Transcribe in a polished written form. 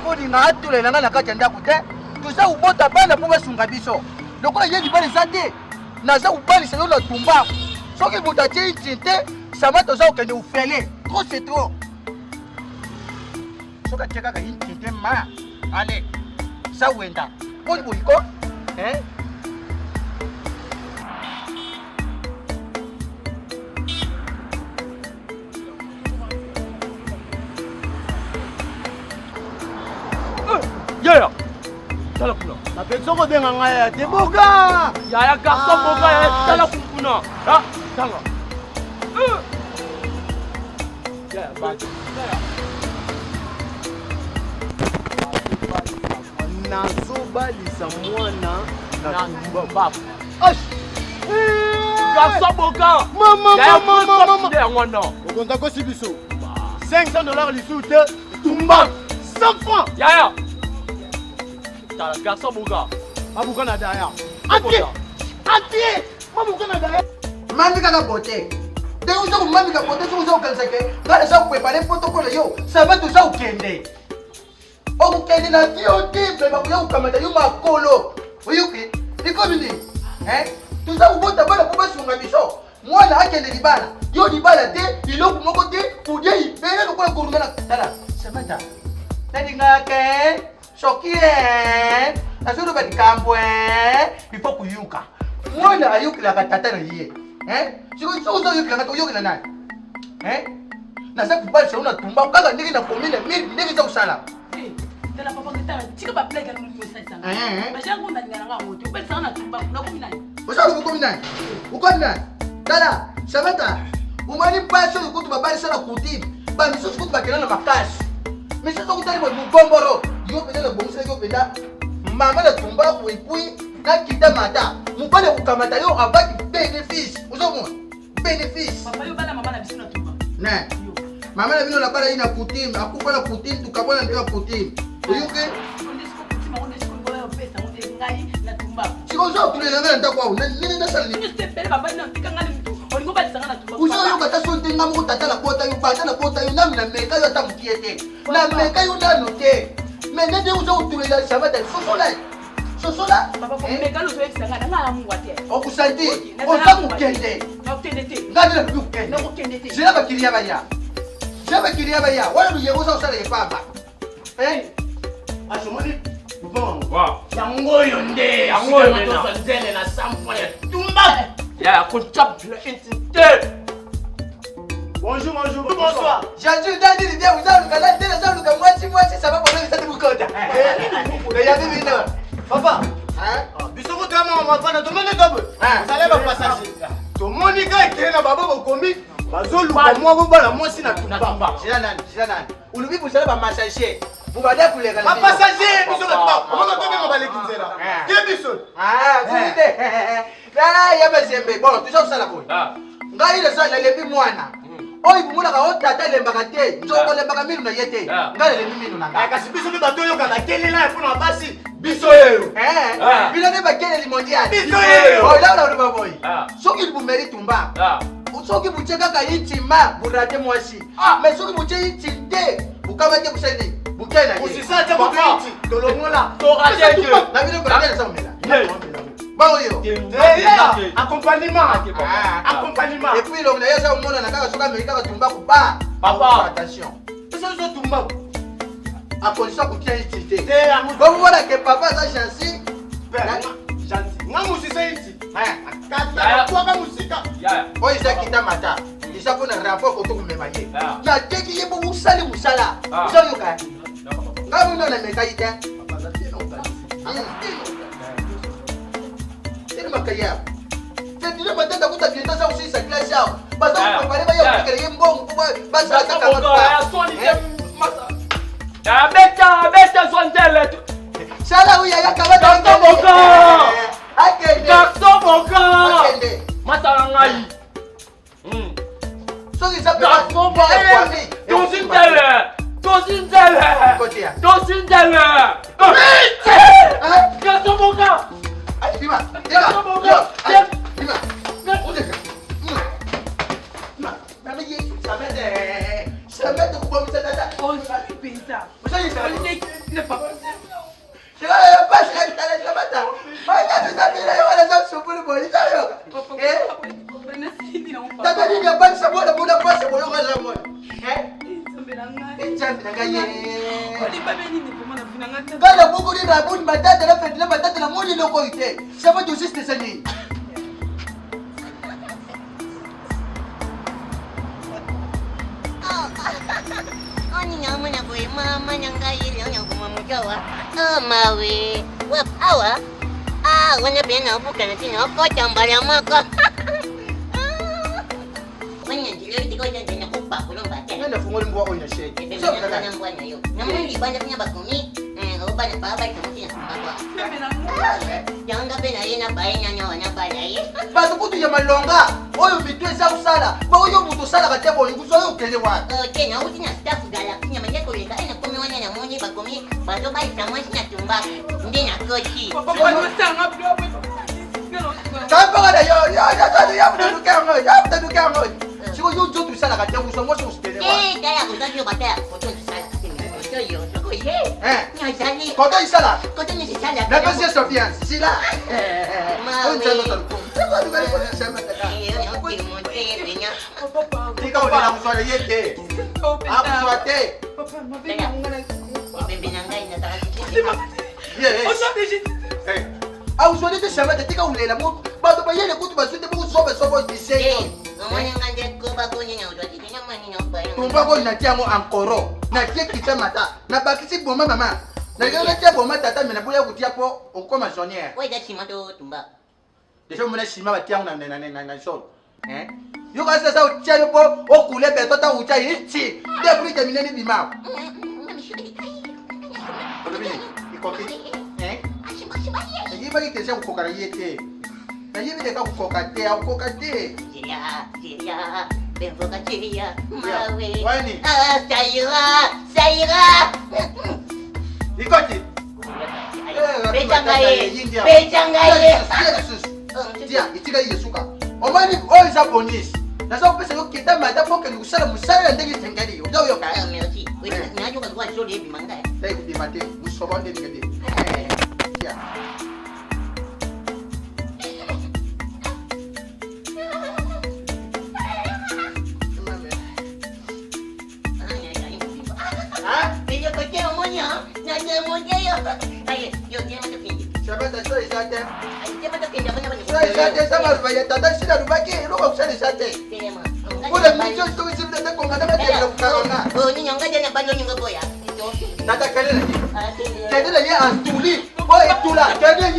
kolinga atulela na kati ya ndako te toza ubota bana mpo basunga biso lokola ye libala eza te naza kobalisa yo na tumba soki moto atie iti te sama toza kokende ufele trop c'est trop soki atie kaka iti te ma ale sa wenda poni boyiko Yaya, tala kuna. Na penso ko benga ngaya te boga. Yaya garçon boga tala kuna. Ah, tala. Yaya, bati. Yaya. Nazobalisa mwana na mbaba. Ash. Garçon boga. Mama. Okonta ko sibiso. $500 lisute. Tumba. 100 francs. Yaya. Garçon boga. Mabuka na daya. Ati. Mabuka na daya. Mami kaka bote. Dès que vous mami kaka bote, vous avez kalsake. Ngale sa préparer protocole yo. Ça va tout ça au kende. O kende na tio tipe bakuya ukamata yo makolo. Oyuki. Iko bindi. Tout ça vous bota bana pour basunga biso. Mwana akende libala. Yo libala te, iloko moko te, pour dire ibele lokola kolunga na tala. Samata. Tadinga ke. Shoki nazulu badikambo il faut kuyuka mwana ayukila katata na yeye siko yukila ngato yukila nani naza kubalisa una tumba kaka ndiki na komine ndiki za kusala tala papa ngitala tika ba play kana mimi sasa bashangu ndangana ngawo to balisa na tumba na komine nani ushalu komine nani tala shamata umani pasho yukutu babalisa na kutini ba miso yukutu bakena na makasi miso kutali bo mugomboro yo penda na bomisa yo penda mama na tumba ko ipui na kita mata mupale ukamata yo abaki bénéfice uzomo bénéfice papa yo bana mama na bisina tumba na mama na bino na bala ina kutim akupa na kutim tukabona ndio kutim uyuke ndisiko kutima ndisiko ngola pesa ngai na tumba siko zo tulela ngana ndako au nini ndasala ni ndisipele baba ina tikanga ni mtu olingo balisa na tumba uzo yo kata sonte ngamu tatala kota yo bata na kota yo nami na meka yo tamukiete na meka yo na note mais nende uzo utulela shamata sosola papa ko meka lo so exanga ngala mungu ate okusanti ozamu kende na kende te ngadi na kende na kende te sila bakiria baya wala luyegoza usala yepamba asomoni Wow. yango yo nde Yango yo mena. nzele na sampo ya tumba Yaya konchap le intite. Bonjour, bonsoir. J'ai dit de bien vous avez le moi ça va pour nous cette boucotte. Regardez bien. Papa. Bisoko tama on va prendre tout le monde comme. Vous allez pas passager. Tout le monde qui na baba bokomi. Bazoluka moi bobala moi si na tumba. Jina nani. Ulubi vous allez pas massager. Vous va dire pour les gars. Pas passager, bisoko pas. On va tomber on va les kinzela. Qui bisoko? Écoutez. Là, il y a pas sembe. Bon, tout ça la boy. Ngai le ça le mwana. Oyi bumuna ka otata lembaka te nzoko lembaka minu na yete ngale le minu na nga kasi biso bibato yo kana kelela mpona basi biso yeyo bila ne bakele limondial biso yeyo ola ola ola boy soki libumeri tumba soki buche kaka itima burate mwasi mais soki buche itinde bukamate buseni bukena ye usisate bukinti tolongola torate na bino kwa nini samela Baoyo. Accompagnement. Et puis l'homme d'ailleurs ça au monde na kaka soka Amerika tumba kuba. Papa attention. Ça c'est tumba. A condition que tu aies utilité. Bon voilà que papa ça chancy. Chancy. Ngamu sisa iti. Kata kwa kama musika. Oyi za kita mata. Isa kuna rapport ko to kumema ye. Na teki yebo usali musala. Usayo ka. Ngamu ndo na mekaita. Makaya. Tendile matenda kuta kieta za usisa class yao. Basa kupare ba yao kere mbongo kuba basa kaka Beta sondele. Sala uya ya kabata Boka. Akende. Garçon boka. Akende. Masala ngai. So ki sape Garçon boka. Tosindele. Garçon boka. Ay, Bima. Ça m'aide. Ça m'aide pour me faire ça. Oh, ça fait ça. Vous savez ça. Ne papa. Chega basi kanitala chapata. Maya tusabira yo wala za supuli boy. Sayo. Papa na sindi na papa. Tata ni bani sabola bola pasi bola ngala mo. Sambelanga. Echambi nagaye. Oli baba ni ni papa na finanga. Kala buku ni rabuni matata na fetile matata na moni loko ite. Saba tu siste sani. Oni nyama na boy mama nyanga ile nyanga mama jawa. Mawe. Wap awa. Wana bena buka na tino ko tambala mako. Wanya jilo tiko jana kupa kulomba tena. Nenda fungoli mbwa oina shake. Sio kana mbwana yo. Namundi banda punya bakumi. Obana baba itamutia mbwa. Sambelanga. Yanga bena yena baina nyona bala ye. Bato kutu ya malonga. Oyo mitwe za usala. Ba oyo mutu sala katebo nguzo yo kelewa. Tena uti na staff gala kinya manya koleka ina komi wana na moni bakumi. Bato ba itamwa na tumba. Ndina kochi. Papa kwa sanga blowe. Kamba da yo ya mdu kango. Ya mdu kango. Siko yo jotu sala katebo so mo so kelewa. Daya kuzajio bataya. Koto sala katemi. Koto yo. Koto ye. Nyajani. Koto isala. Koto ni sala. Na pesi Sofian. Sila. Unja no taruko. Papa. Tika udina kuswale yete. Akuswate. Papa mabini ngana. Au swali te shama te tika ulela mo ba to bayele kutu basute bu sobe diseyo. Tumba ko na tiamo ankoro. Na tie kita mata. Na bakisi boma mama. Na yo na tie boma tata mena boya kutia po okoma jonier. Deja mona shima ba tiamo na so. Yo ka sasa utia yo po okule be tota utia iti. De pri terminer ni bima. Najiba kitesha kukoka yete. Najiba deka kukoka te, kukoka te. Wani? Saira. Ikoti. Bechangaye. Tia, itika yesuka. Omani oiza bonis. Nasa pesa yo kita mata poke kusala musala ndenge tengari yo. Yo ka. Merci. Oui, nyajo kwa soli ebi manga. Dai kuti mate, musobande ngade. Tia. Sabata so isate. So isate sama rubaya tata sila rubaki roba kusali isate. Kule mcho to isile te konga na mate kukarona. Oh ni nyonga jana bando nyonga boya. Tata kelele. Kelele ye antuli. Boy tula, kelele